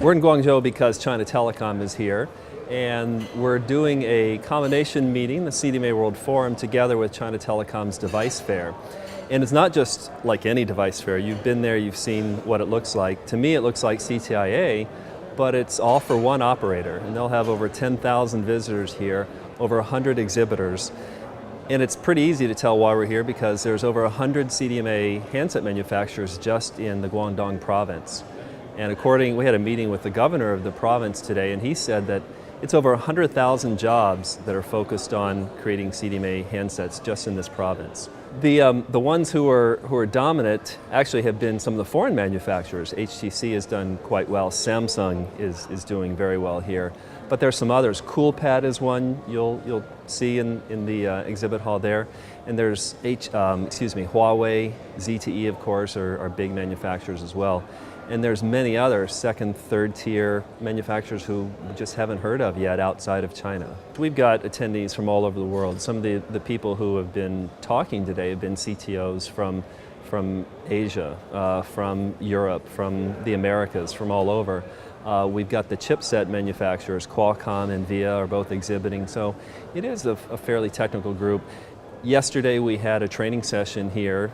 We're in Guangzhou because China Telecom is here, and we're doing a combination meeting, the CDMA World Forum, together with China Telecom's device fair. And it's not just like any device fair. You've been there, you've seen what it looks like. To me, it looks like CTIA, but it's all for one operator, and they'll have over 10,000 visitors here, over 100 exhibitors. And it's pretty easy to tell why we're here because there's over 100 CDMA handset manufacturers just in the Guangdong province. And we had a meeting with the governor of the province today, and he said that it's over 100,000 jobs that are focused on creating CDMA handsets just in this province. The ones who are dominant actually have been some of the foreign manufacturers. HTC has done quite well. Samsung is doing very well here. But there's some others. Coolpad is one you'll see in the exhibit hall there. And there's Huawei, ZTE of course are big manufacturers as well. And there's many other second, third tier manufacturers who we just haven't heard of yet outside of China. We've got attendees from all over the world. Some of the people who have been talking today have been CTOs from Asia, from Europe, from the Americas, from all over. We've got the chipset manufacturers, Qualcomm and VIA are both exhibiting, so it is a fairly technical group. Yesterday we had a training session here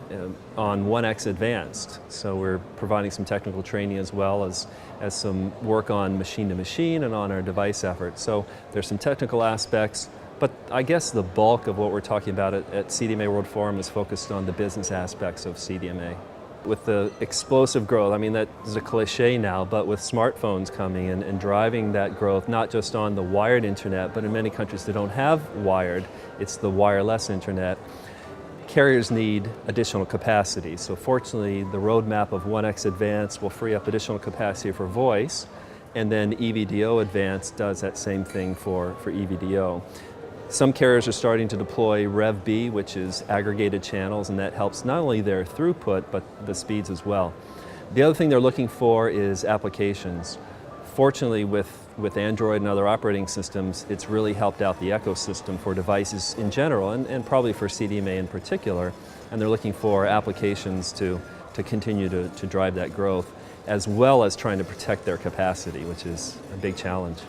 on 1X Advanced, so we're providing some technical training as well as some work on machine-to-machine and on our device efforts. So there's some technical aspects, but I guess the bulk of what we're talking about at CDMA World Forum is focused on the business aspects of CDMA. With the explosive growth, I mean that is a cliche now, but with smartphones coming and driving that growth, not just on the wired internet, but in many countries that don't have wired, it's the wireless internet, carriers need additional capacity. So fortunately, the roadmap of 1X Advanced will free up additional capacity for voice, and then EVDO Advanced does that same thing for EVDO. Some carriers are starting to deploy RevB, which is aggregated channels, and that helps not only their throughput, but the speeds as well. The other thing they're looking for is applications. Fortunately, with Android and other operating systems, it's really helped out the ecosystem for devices in general, and probably for CDMA in particular, and they're looking for applications to continue to drive that growth, as well as trying to protect their capacity, which is a big challenge.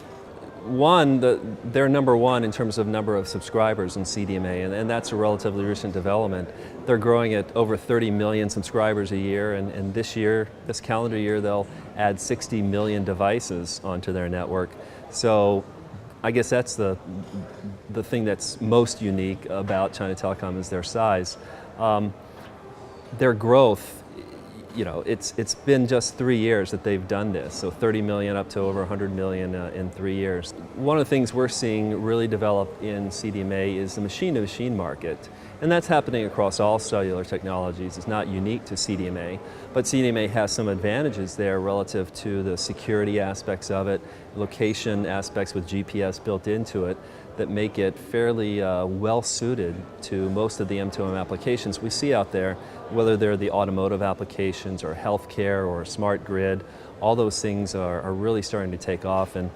They're number one in terms of number of subscribers in CDMA, and that's a relatively recent development. They're growing at over 30 million subscribers a year, and this calendar year, they'll add 60 million devices onto their network. So I guess that's the thing that's most unique about China Telecom is their size. Their growth, you know, it's been just 3 years that they've done this, so 30 million up to over 100 million in 3 years. One of the things we're seeing really develop in CDMA is the machine-to-machine market, and that's happening across all cellular technologies. It's not unique to CDMA, but CDMA has some advantages there relative to the security aspects of it, location aspects with GPS built into it, that make it fairly well-suited to most of the M2M applications we see out there, whether they're the automotive applications or healthcare or smart grid. All those things are really starting to take off, and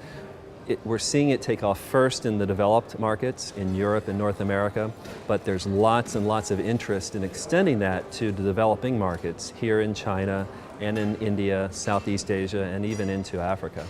we're seeing it take off first in the developed markets in Europe and North America, but there's lots and lots of interest in extending that to the developing markets here in China and in India, Southeast Asia, and even into Africa.